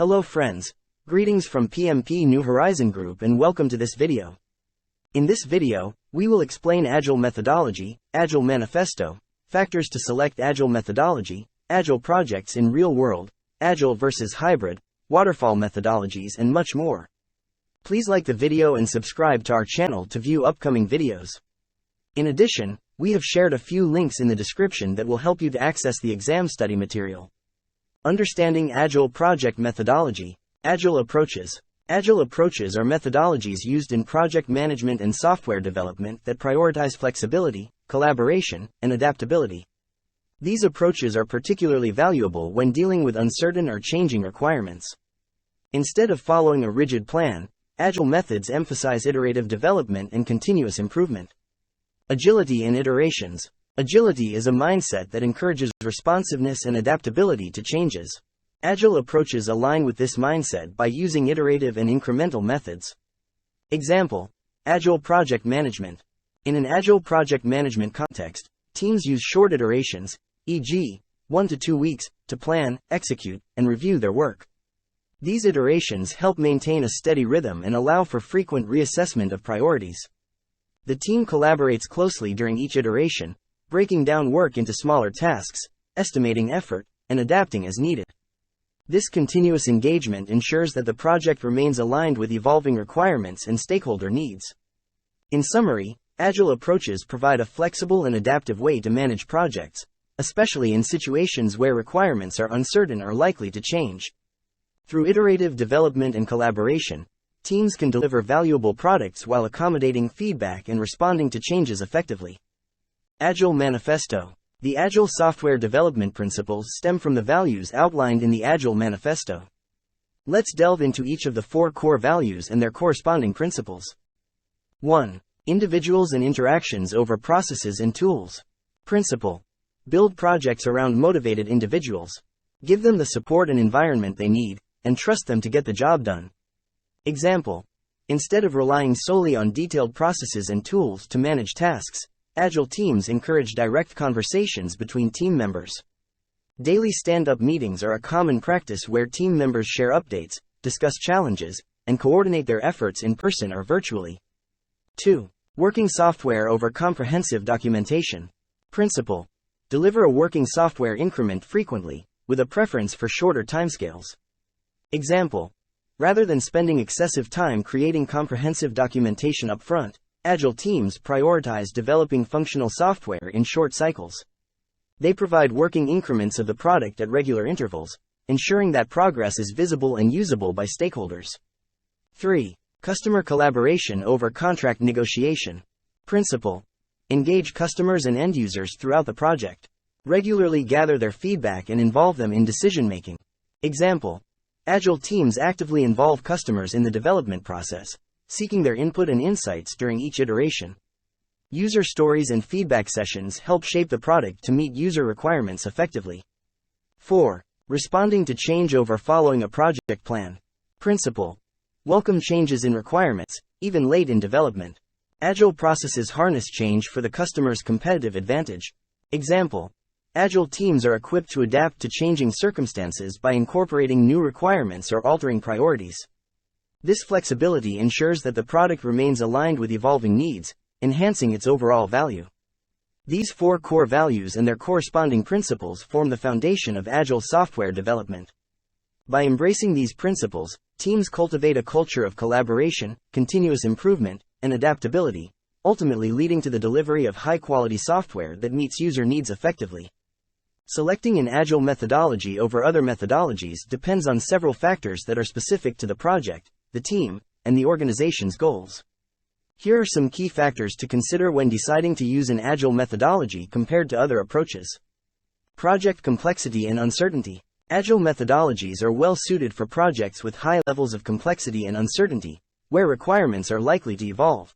Hello friends, greetings from PMP New Horizon Group and welcome to this video. In this video, we will explain Agile methodology, Agile manifesto, factors to select Agile methodology, Agile projects in real world, Agile versus hybrid, waterfall methodologies and much more. Please like the video and subscribe to our channel to view upcoming videos. In addition, we have shared a few links in the description that will help you to access the exam study material. Understanding Agile project methodology. Agile approaches. Agile approaches are methodologies used in project management and software development that prioritize flexibility, collaboration, and adaptability. These approaches are particularly valuable when dealing with uncertain or changing requirements. Instead of following a rigid plan, Agile methods emphasize iterative development and continuous improvement. Agility in iterations. Agility is a mindset that encourages responsiveness and adaptability to changes. Agile approaches align with this mindset by using iterative and incremental methods. Example: Agile project management. In an Agile project management context, teams use short iterations, e.g., 1 to 2 weeks, to plan, execute, and review their work. These iterations help maintain a steady rhythm and allow for frequent reassessment of priorities. The team collaborates closely during each iteration, breaking down work into smaller tasks, estimating effort, and adapting as needed. This continuous engagement ensures that the project remains aligned with evolving requirements and stakeholder needs. In summary, Agile approaches provide a flexible and adaptive way to manage projects, especially in situations where requirements are uncertain or likely to change. Through iterative development and collaboration, teams can deliver valuable products while accommodating feedback and responding to changes effectively. Agile manifesto. The Agile software development principles stem from the values outlined in the Agile manifesto. Let's delve into each of the 4 core values and their corresponding principles. 1. Individuals and interactions over processes and tools. Principle: build projects around motivated individuals. Give them the support and environment they need, and trust them to get the job done. Example: instead of relying solely on detailed processes and tools to manage tasks, Agile teams encourage direct conversations between team members. Daily stand-up meetings are a common practice where team members share updates, discuss challenges, and coordinate their efforts in person or virtually. 2. Working software over comprehensive documentation. Principle: deliver a working software increment frequently, with a preference for shorter timescales. Example: rather than spending excessive time creating comprehensive documentation upfront, Agile teams prioritize developing functional software in short cycles. They provide working increments of the product at regular intervals, ensuring that progress is visible and usable by stakeholders. 3. Customer collaboration over contract negotiation. Principle: engage customers and end users throughout the project. Regularly gather their feedback and involve them in decision-making. Example: Agile teams actively involve customers in the development process, seeking their input and insights during each iteration. User stories and feedback sessions help shape the product to meet user requirements effectively. 4. Responding to change over following a project plan. Principle: welcome changes in requirements, even late in development. Agile processes harness change for the customer's competitive advantage. Example: Agile teams are equipped to adapt to changing circumstances by incorporating new requirements or altering priorities. This flexibility ensures that the product remains aligned with evolving needs, enhancing its overall value. These 4 core values and their corresponding principles form the foundation of Agile software development. By embracing these principles, teams cultivate a culture of collaboration, continuous improvement, and adaptability, ultimately leading to the delivery of high-quality software that meets user needs effectively. Selecting an Agile methodology over other methodologies depends on several factors that are specific to the project, the team, and the organization's goals. Here are some key factors to consider when deciding to use an Agile methodology compared to other approaches. Project complexity and uncertainty. Agile methodologies are well suited for projects with high levels of complexity and uncertainty, where requirements are likely to evolve.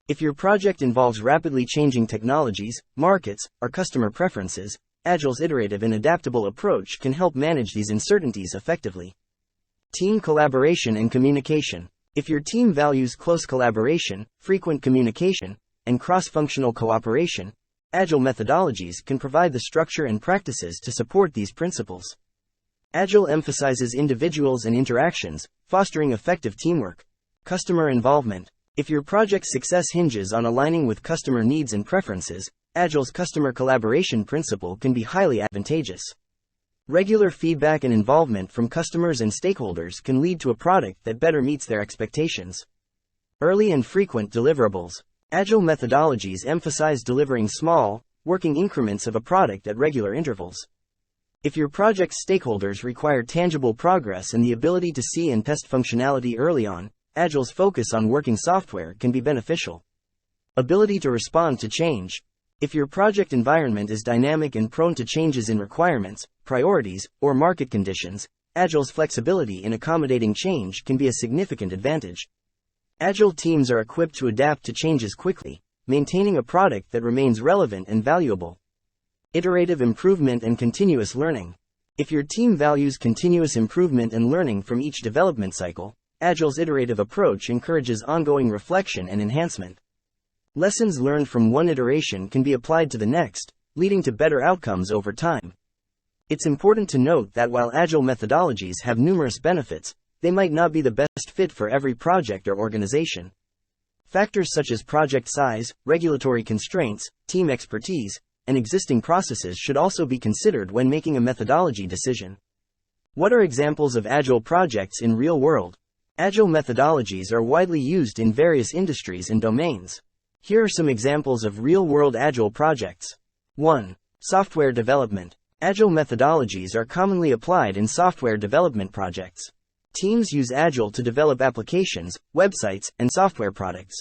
If your project involves rapidly changing technologies, markets, or customer preferences, Agile's iterative and adaptable approach can help manage these uncertainties effectively. Team collaboration and communication. If your team values close collaboration, frequent communication, and cross-functional cooperation, Agile methodologies can provide the structure and practices to support these principles. Agile emphasizes individuals and interactions, fostering effective teamwork. Customer involvement. If your project's success hinges on aligning with customer needs and preferences, Agile's customer collaboration principle can be highly advantageous. Regular feedback and involvement from customers and stakeholders can lead to a product that better meets their expectations. Early and frequent deliverables. Agile methodologies emphasize delivering small, working increments of a product at regular intervals. If your project's stakeholders require tangible progress and the ability to see and test functionality early on, Agile's focus on working software can be beneficial. Ability to respond to change. If your project environment is dynamic and prone to changes in requirements, priorities, or market conditions, Agile's flexibility in accommodating change can be a significant advantage. Agile teams are equipped to adapt to changes quickly, maintaining a product that remains relevant and valuable. Iterative improvement and continuous learning. If your team values continuous improvement and learning from each development cycle, Agile's iterative approach encourages ongoing reflection and enhancement. Lessons learned from one iteration can be applied to the next, leading to better outcomes over time. It's important to note that while Agile methodologies have numerous benefits, they might not be the best fit for every project or organization. Factors such as project size, regulatory constraints, team expertise, and existing processes should also be considered when making a methodology decision. What are examples of Agile projects in real world? Agile methodologies are widely used in various industries and domains. Here are some examples of real-world Agile projects. 1. Software development. Agile methodologies are commonly applied in software development projects. Teams use Agile to develop applications, websites, and software products.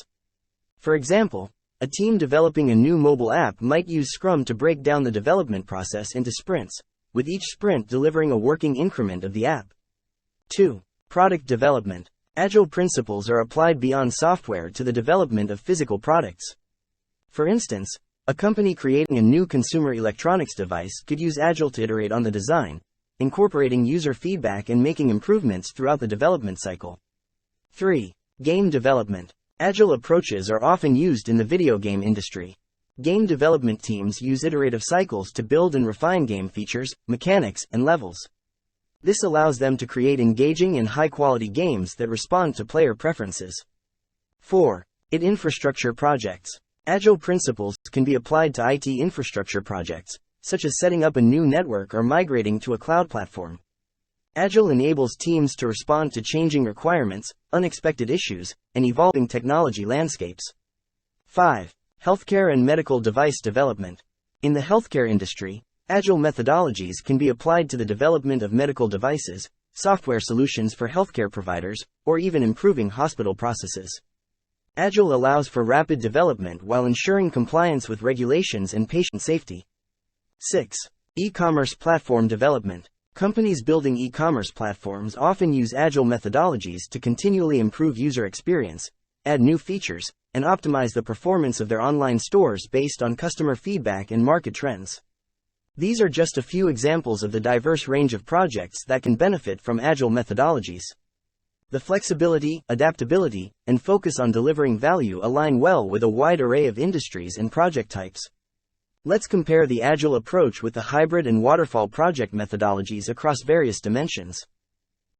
For example, a team developing a new mobile app might use Scrum to break down the development process into sprints, with each sprint delivering a working increment of the app. 2. Product development. Agile principles are applied beyond software to the development of physical products. For instance, a company creating a new consumer electronics device could use Agile to iterate on the design, incorporating user feedback and making improvements throughout the development cycle. 3. Game development. Agile approaches are often used in the video game industry. Game development teams use iterative cycles to build and refine game features, mechanics, and levels. This allows them to create engaging and high-quality games that respond to player preferences. 4. Infrastructure projects. Agile principles can be applied to IT infrastructure projects, such as setting up a new network or migrating to a cloud platform. Agile enables teams to respond to changing requirements, unexpected issues, and evolving technology landscapes. 5. Healthcare and medical device development. In the healthcare industry, Agile methodologies can be applied to the development of medical devices, software solutions for healthcare providers, or even improving hospital processes. Agile allows for rapid development while ensuring compliance with regulations and patient safety. 6. E-commerce platform development. Companies building e-commerce platforms often use Agile methodologies to continually improve user experience, add new features, and optimize the performance of their online stores based on customer feedback and market trends. These are just a few examples of the diverse range of projects that can benefit from Agile methodologies. The flexibility, adaptability, and focus on delivering value align well with a wide array of industries and project types. Let's compare the Agile approach with the hybrid and waterfall project methodologies across various dimensions.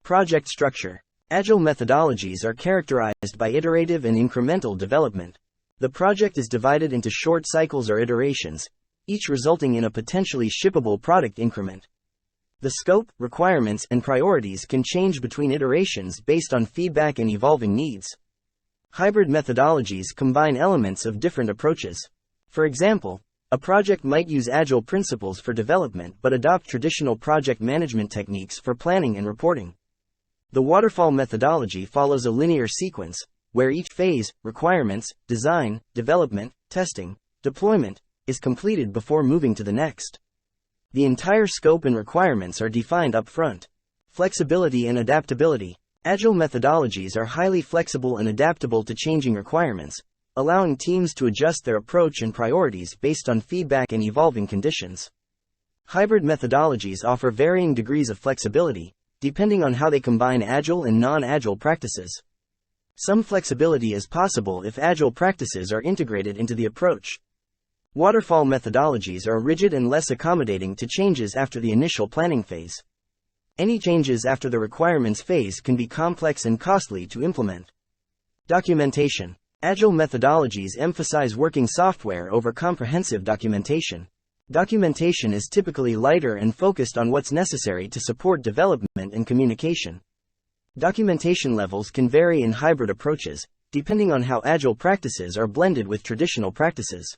Project structure. Agile methodologies are characterized by iterative and incremental development. The project is divided into short cycles or iterations, each resulting in a potentially shippable product increment. The scope, requirements, and priorities can change between iterations based on feedback and evolving needs. Hybrid methodologies combine elements of different approaches. For example, a project might use Agile principles for development but adopt traditional project management techniques for planning and reporting. The waterfall methodology follows a linear sequence, where each phase, requirements, design, development, testing, deployment, is completed before moving to the next. The entire scope and requirements are defined up front. Flexibility and adaptability. Agile methodologies are highly flexible and adaptable to changing requirements, allowing teams to adjust their approach and priorities based on feedback and evolving conditions. Hybrid methodologies offer varying degrees of flexibility, depending on how they combine Agile and non-Agile practices. Some flexibility is possible if Agile practices are integrated into the approach. Waterfall methodologies are rigid and less accommodating to changes after the initial planning phase. Any changes after the requirements phase can be complex and costly to implement. Documentation. Agile methodologies emphasize working software over comprehensive documentation. Documentation is typically lighter and focused on what's necessary to support development and communication. Documentation levels can vary in hybrid approaches, depending on how Agile practices are blended with traditional practices.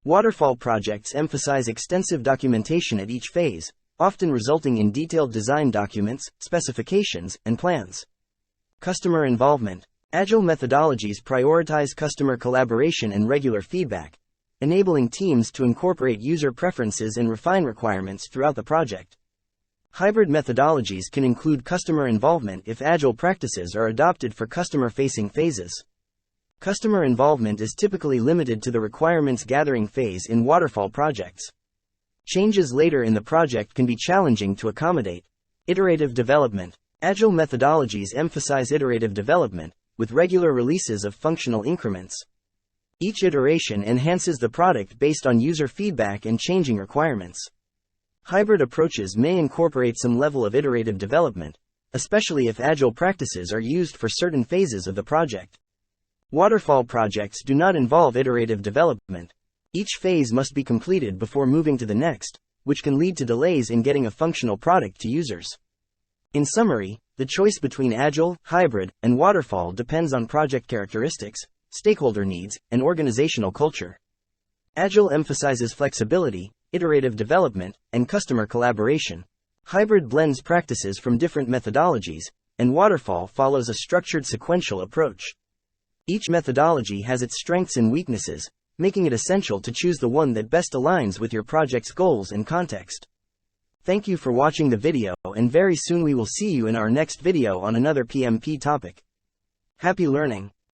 Waterfall projects emphasize extensive documentation at each phase, often resulting in detailed design documents, specifications, and plans. Customer involvement. Agile methodologies prioritize customer collaboration and regular feedback, enabling teams to incorporate user preferences and refine requirements throughout the project. Hybrid methodologies can include customer involvement if Agile practices are adopted for customer-facing phases. Customer involvement is typically limited to the requirements gathering phase in waterfall projects. Changes later in the project can be challenging to accommodate. Iterative development. Agile methodologies emphasize iterative development, with regular releases of functional increments. Each iteration enhances the product based on user feedback and changing requirements. Hybrid approaches may incorporate some level of iterative development, especially if Agile practices are used for certain phases of the project. Waterfall projects do not involve iterative development. Each phase must be completed before moving to the next, which can lead to delays in getting a functional product to users. In summary, the choice between Agile, hybrid, and waterfall depends on project characteristics, stakeholder needs, and organizational culture. Agile emphasizes flexibility, iterative development, and customer collaboration. Hybrid blends practices from different methodologies, and waterfall follows a structured sequential approach. Each methodology has its strengths and weaknesses, making it essential to choose the one that best aligns with your project's goals and context. Thank you for watching the video, and very soon we will see you in our next video on another PMP topic. Happy learning!